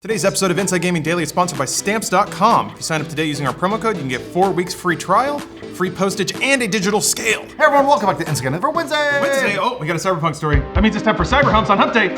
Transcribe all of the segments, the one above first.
Today's episode of Inside Gaming Daily is sponsored by Stamps.com. If you sign up today using our promo code, you can get 4 weeks free trial, free postage, and a digital scale. Hey everyone, welcome back to Inside Gaming for Wednesday! Oh, we got a Cyberpunk story. That means it's time for Cyber Humps on Hump Day.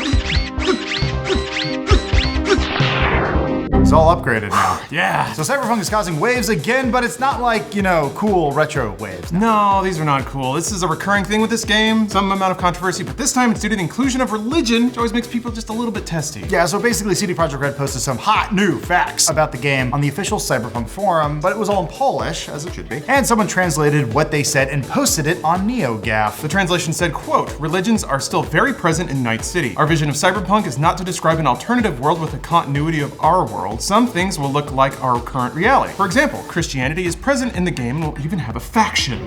It's all upgraded now. Yeah. So Cyberpunk is causing waves again, but it's not like, cool retro waves. No, these are not cool. This is a recurring thing with this game, some amount of controversy, but this time it's due to the inclusion of religion, which always makes people just a little bit testy. Yeah, so basically CD Projekt Red posted some hot new facts about the game on the official Cyberpunk forum, but it was all in Polish, as it should be, and someone translated what they said and posted it on NeoGAF. The translation said, quote, "Religions are still very present in Night City. Our vision of Cyberpunk is not to describe an alternative world with a continuity of our world. Some things will look like our current reality. For example, Christianity is present in the game and will even have a faction."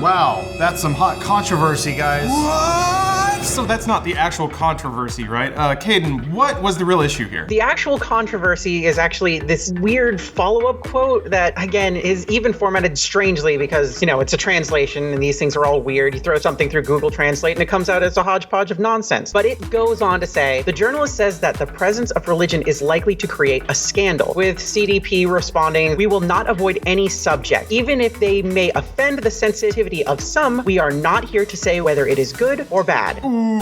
Wow, that's some hot controversy, guys. What? So that's not the actual controversy, right? Caden, what was the real issue here? The actual controversy is actually this weird follow-up quote that, again, is even formatted strangely because, it's a translation and these things are all weird. You throw something through Google Translate and it comes out as a hodgepodge of nonsense. But it goes on to say, the journalist says that the presence of religion is likely to create a scandal, with CDP responding, "We will not avoid any subject. Even if they may offend the sensitivity of some, we are not here to say whether it is good or bad." Ooh,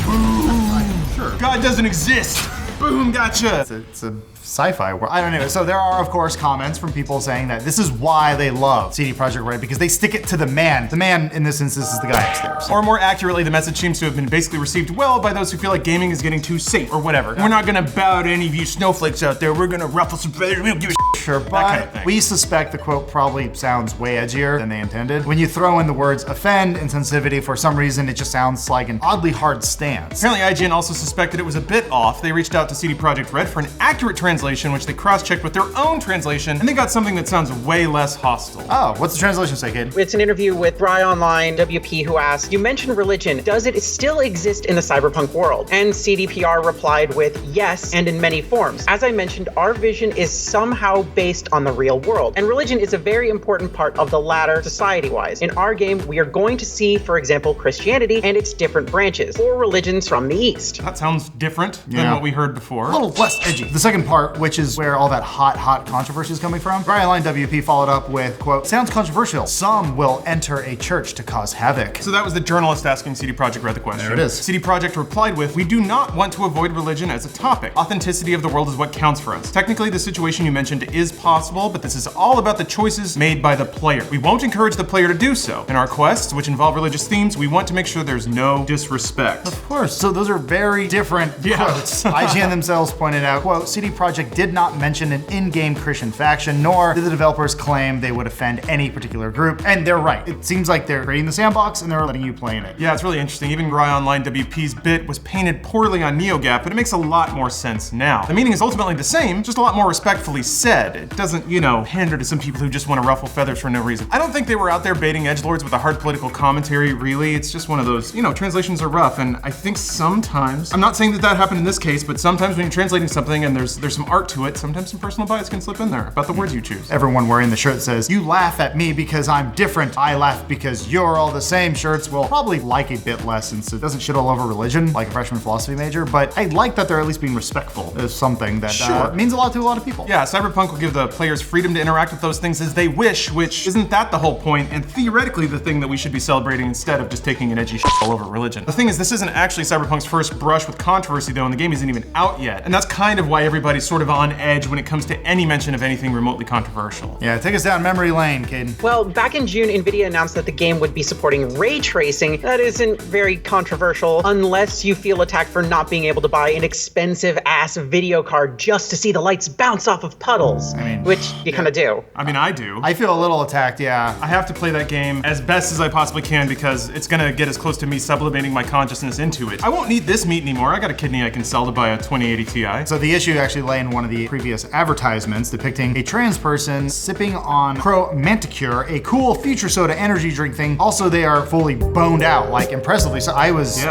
sure. God doesn't exist. Boom, gotcha. It's a sci-fi world. I don't know. So there are, of course, comments from people saying that this is why they love CD Projekt Red, because they stick it to the man. The man, in this instance, is the guy upstairs. Or more accurately, the message seems to have been basically received well by those who feel like gaming is getting too safe or whatever. We're not gonna bow to any of you snowflakes out there. We're gonna ruffle some feathers. We don't give a Sure, but kind of thing. We suspect the quote probably sounds way edgier than they intended. When you throw in the words offend and sensitivity, for some reason, it just sounds like an oddly hard stance. Apparently, IGN also suspected it was a bit off. They reached out to CD Projekt Red for an accurate translation, which they cross-checked with their own translation, and they got something that sounds way less hostile. Oh, what's the translation say, kid? It's an interview with Bry Online WP, who asked, "You mentioned religion. Does it still exist in the cyberpunk world?" And CDPR replied with, "Yes, and in many forms. As I mentioned, our vision is somehow based on the real world, and religion is a very important part of the latter society-wise. In our game, we are going to see, for example, Christianity and its different branches, or religions from the East." That sounds different than what we heard before. A little less edgy. The second part, which is where all that hot controversy is coming from, Bry Online WP followed up with, quote, "Sounds controversial. Some will enter a church to cause havoc." So that was the journalist asking CD Projekt Red the question. There it is. CD Projekt replied with, "We do not want to avoid religion as a topic. Authenticity of the world is what counts for us. Technically, the situation you mentioned is possible, but this is all about the choices made by the player. We won't encourage the player to do so. In our quests, which involve religious themes, we want to make sure there's no disrespect." Of course, so those are very different quotes. IGN themselves pointed out, quote, "CD Projekt did not mention an in-game Christian faction, nor did the developers claim they would offend any particular group." And they're right. It seems like they're creating the sandbox and they're letting you play in it. Yeah, it's really interesting. Even Bry Online WP's bit was painted poorly on NeoGAF, but it makes a lot more sense now. The meaning is ultimately the same, just a lot more respectfully said. It doesn't, pander to some people who just want to ruffle feathers for no reason. I don't think they were out there baiting edgelords with a hard political commentary, really. It's just one of those, translations are rough, and I think sometimes, I'm not saying that happened in this case, but sometimes when you're translating something and there's some art to it, sometimes some personal bias can slip in there about the words you choose. Everyone wearing the shirt that says, "You laugh at me because I'm different, I laugh because you're all the same," shirts will probably like a bit less since it doesn't shit all over religion like a freshman philosophy major, but I like that they're at least being respectful of something that means a lot to a lot of people. Yeah, Cyberpunk will give the players freedom to interact with those things as they wish, which isn't that the whole point, and theoretically the thing that we should be celebrating instead of just taking an edgy shit all over religion. The thing is, this isn't actually Cyberpunk's first brush with controversy though, and the game isn't even out yet, and that's kind of why everybody's sort of on edge when it comes to any mention of anything remotely controversial. Yeah, take us down memory lane, Caden. Well, back in June, NVIDIA announced that the game would be supporting ray tracing. That isn't very controversial unless you feel attacked for not being able to buy an expensive-ass video card just to see the lights bounce off of puddles, which you kind of do. I mean, I do. I feel a little attacked, yeah. I have to play that game as best as I possibly can because it's gonna get as close to me sublimating my consciousness into it. I won't need this meat anymore. I got a kidney I can sell to buy a 2080 Ti. So the issue actually lay in one of the previous advertisements depicting a trans person sipping on Pro Manticure, a cool future soda energy drink thing. Also, they are fully boned out, like impressively. So I was,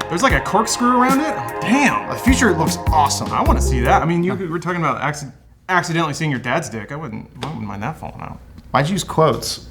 There's like a corkscrew around it? Oh, damn. The future looks awesome. I want to see that. I mean, you were talking about accidentally seeing your dad's dick. I wouldn't mind that falling out. Why'd you use quotes?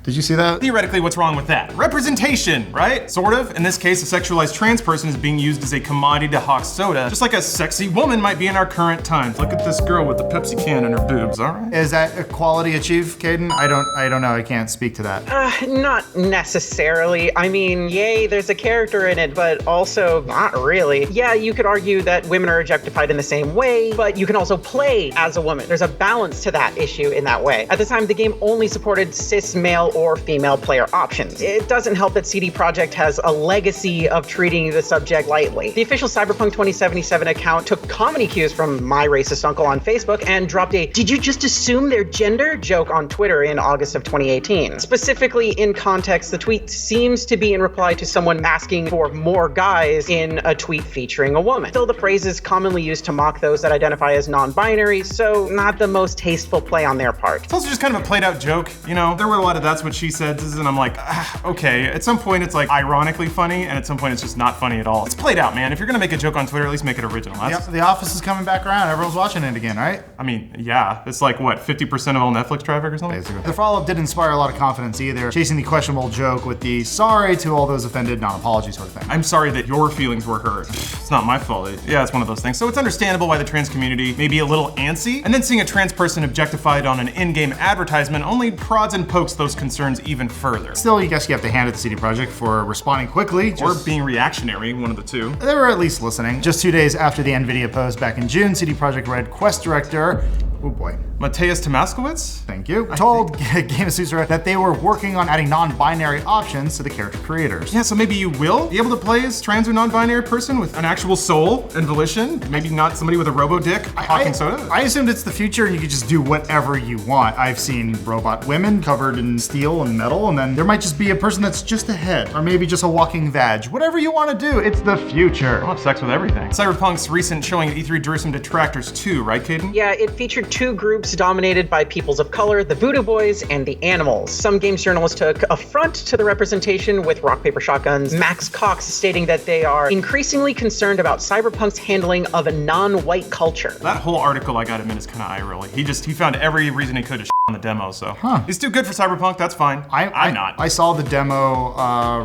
Did you see that? Theoretically, what's wrong with that? Representation, right? Sort of. In this case, a sexualized trans person is being used as a commodity to hawk soda, just like a sexy woman might be in our current times. Look at this girl with the Pepsi can in her boobs, all right? Is that equality achieved, Caden? I don't know. I can't speak to that. Not necessarily. I mean, yay, there's a character in it, but also not really. Yeah, you could argue that women are objectified in the same way, but you can also play as a woman. There's a balance to that issue in that way. At the time, the game only supported cis male or female player options. It doesn't help that CD Projekt has a legacy of treating the subject lightly. The official Cyberpunk 2077 account took comedy cues from my racist uncle on Facebook and dropped a "did you just assume their gender?" joke on Twitter in August of 2018. Specifically in context, the tweet seems to be in reply to someone asking for more guys in a tweet featuring a woman. Still, the phrase is commonly used to mock those that identify as non-binary, so not the most tasteful play on their part. It's also just kind of a played out joke, you know? There were a lot of that's what she said, and I'm like, okay. At some point it's like ironically funny, and at some point it's just not funny at all. It's played out, man. If you're gonna make a joke on Twitter, at least make it original. The Office is coming back around. Everyone's watching it again, right? I mean, yeah. It's like, what, 50% of all Netflix traffic or something? Basically. The follow-up didn't inspire a lot of confidence either, chasing the questionable joke with the sorry to all those offended, non-apology sort of thing. I'm sorry that your feelings were hurt. It's not my fault. Yeah, it's one of those things. So it's understandable why the trans community may be a little antsy, and then seeing a trans person objectified on an in-game advertisement only prods and pokes those concerns even further. Still, I guess you have to hand it to CD Projekt for responding quickly. Or being reactionary, one of the two. They were at least listening. Just 2 days after the NVIDIA post back in June, CD Projekt Red Quest director, oh boy, Mateusz Tomaskowicz? Thank you. Told GameSutra that they were working on adding non-binary options to the character creators. Yeah, so maybe you will be able to play as trans or non-binary person with an actual soul and volition. Maybe not somebody with a robo-dick hawking soda. I assumed it's the future and you could just do whatever you want. I've seen robot women covered in steel and metal, and then there might just be a person that's just a head, or maybe just a walking vag. Whatever you want to do, it's the future. I'll have sex with everything. Cyberpunk's recent showing at E3 drew some detractors too, right, Caden? Yeah, it featured two groups dominated by peoples of color, the Voodoo Boys and the Animals. Some games journalists took affront to the representation, with Rock Paper Shotgun's Max Cox stating that they are increasingly concerned about Cyberpunk's handling of a non-white culture. That whole article, I gotta admit, is kind of eye-rolly. He found every reason he could to on the demo, so. He's too good for Cyberpunk, that's fine. I'm not. I saw the demo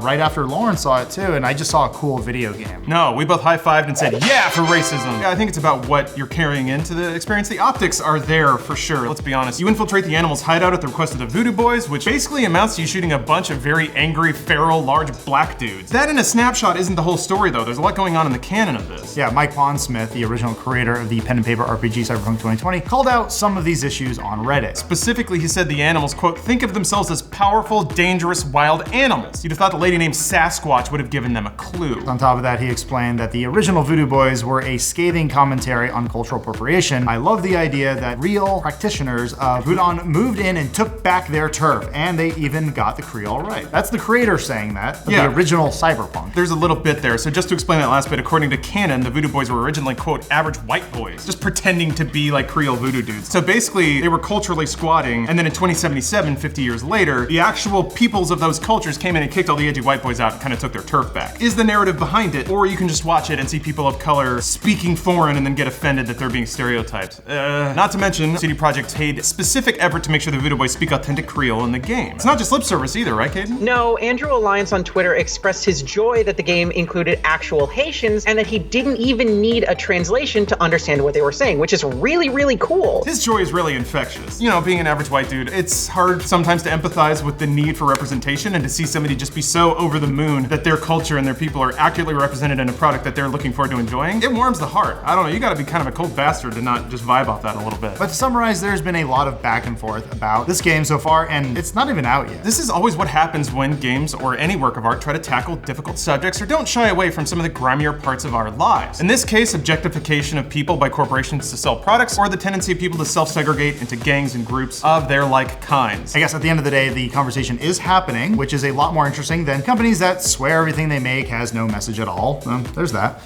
right after Lauren saw it too, and I just saw a cool video game. No, we both high-fived and said, yeah, for racism. Yeah, I think it's about what you're carrying into the experience. The optics are there for sure, let's be honest. You infiltrate the Animals' hideout at the request of the Voodoo Boys, which basically amounts to you shooting a bunch of very angry, feral, large black dudes. That in a snapshot isn't the whole story though. There's a lot going on in the canon of this. Yeah, Mike Pondsmith, the original creator of the pen and paper RPG Cyberpunk 2020, called out some of these issues on Reddit. Specifically, he said the Animals, quote, think of themselves as powerful, dangerous, wild animals. You'd have thought the lady named Sasquatch would have given them a clue. On top of that, he explained that the original Voodoo Boys were a scathing commentary on cultural appropriation. I love the idea that real practitioners of Voodoo moved in and took back their turf, and they even got the Creole right. That's the creator saying that, the original Cyberpunk. There's a little bit there, so just to explain that last bit, according to canon, the Voodoo Boys were originally, quote, average white boys, just pretending to be like Creole voodoo dudes. So basically, they were culturally squatting, and then in 2077, 50 years later, the actual peoples of those cultures came in and kicked all the edgy white boys out and kind of took their turf back. Is the narrative behind it, or you can just watch it and see people of color speaking foreign and then get offended that they're being stereotyped. Not to mention, CD Projekt paid specific effort to make sure the Voodoo Boys speak authentic Creole in the game. It's not just lip service either, right, Caden? No, Andrew Alliance on Twitter expressed his joy that the game included actual Haitians and that he didn't even need a translation to understand what they were saying, which is really, really cool. His joy is really infectious. You know, being an average white dude, it's hard sometimes to empathize with the need for representation and to see somebody just be so over the moon that their culture and their people are accurately represented in a product that they're looking forward to enjoying. It warms the heart. I don't know, you gotta be kind of a cold bastard to not just vibe off that a little bit. But to summarize, there's been a lot of back and forth about this game so far, and it's not even out yet. This is always what happens when games or any work of art try to tackle difficult subjects or don't shy away from some of the grimier parts of our lives. In this case, objectification of people by corporations to sell products, or the tendency of people to self-segregate into gangs and groups of their like kinds. I guess at the end of the day, the conversation is happening, which is a lot more interesting than companies that swear everything they make has no message at all. There's that.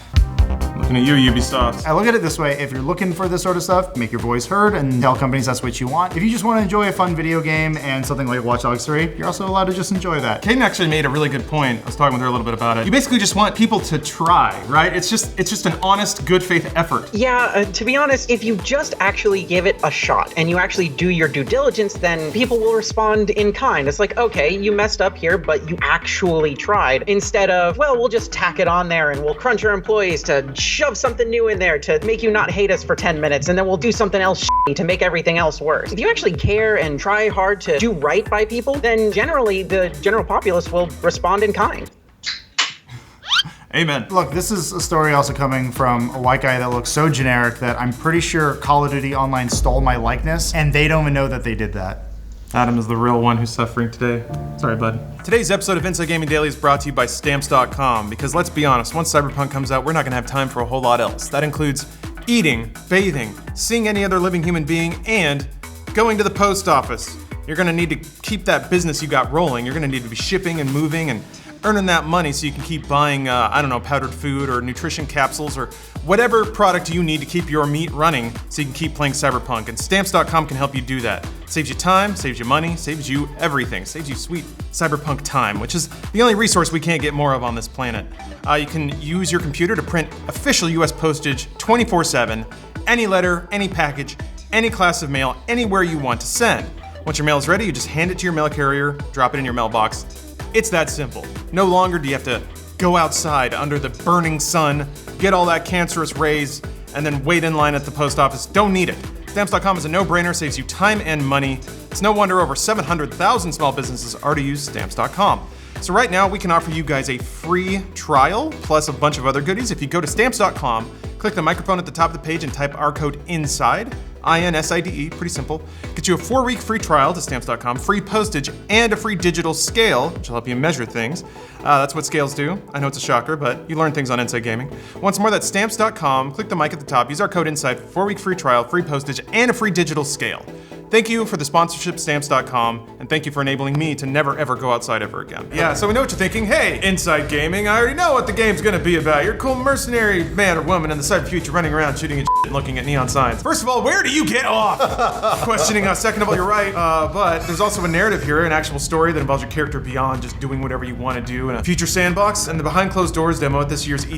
Looking at you, Ubisoft. I look at it this way, if you're looking for this sort of stuff, make your voice heard and tell companies that's what you want. If you just want to enjoy a fun video game and something like Watch Dogs 3, you're also allowed to just enjoy that. Kaden actually made a really good point. I was talking with her a little bit about it. You basically just want people to try, right? It's just an honest, good faith effort. Yeah, to be honest, if you just actually give it a shot and you actually do your due diligence, then people will respond in kind. It's like, okay, you messed up here, but you actually tried. Instead of, well, we'll just tack it on there and we'll crunch our employees to shove something new in there to make you not hate us for 10 minutes, and then we'll do something else shitty to make everything else worse. If you actually care and try hard to do right by people, then generally the general populace will respond in kind. Amen. Look, this is a story also coming from a white guy that looks so generic that I'm pretty sure Call of Duty Online stole my likeness, and they don't even know that they did that. Adam is the real one who's suffering today. Sorry, bud. Today's episode of Inside Gaming Daily is brought to you by Stamps.com, because let's be honest, once Cyberpunk comes out, we're not gonna have time for a whole lot else. That includes eating, bathing, seeing any other living human being, and going to the post office. You're gonna need to keep that business you got rolling. You're gonna need to be shipping and moving and earning that money so you can keep buying, powdered food or nutrition capsules or whatever product you need to keep your meat running so you can keep playing Cyberpunk. And Stamps.com can help you do that. Saves you time, saves you money, saves you everything. Saves you sweet Cyberpunk time, which is the only resource we can't get more of on this planet. You can use your computer to print official US postage 24/7, any letter, any package, any class of mail, anywhere you want to send. Once your mail is ready, you just hand it to your mail carrier, drop it in your mailbox. It's that simple. No longer do you have to go outside under the burning sun, get all that cancerous rays, and then wait in line at the post office. Don't need it. Stamps.com is a no-brainer, saves you time and money. It's no wonder over 700,000 small businesses already use Stamps.com. So right now, we can offer you guys a free trial, plus a bunch of other goodies. If you go to Stamps.com, click the microphone at the top of the page and type our code INSIDE, INSIDE, pretty simple. Get you a 4-week free trial to Stamps.com, free postage, and a free digital scale, which will help you measure things. That's what scales do. I know it's a shocker, but you learn things on Inside Gaming. Once more, that's Stamps.com. Click the mic at the top, use our code INSIDE for 4-week free trial, free postage, and a free digital scale. Thank you for the sponsorship, Stamps.com, and thank you for enabling me to never ever go outside ever again. Yeah, so we know what you're thinking. Hey, Inside Gaming, I already know what the game's gonna be about. You're a cool mercenary man or woman in the cyber future running around shooting at shit and looking at neon signs. First of all, where do you get off? Questioning us. Second of all, you're right, but there's also a narrative here, an actual story that involves your character beyond just doing whatever you want to do in a future sandbox, and the behind closed doors demo at this year's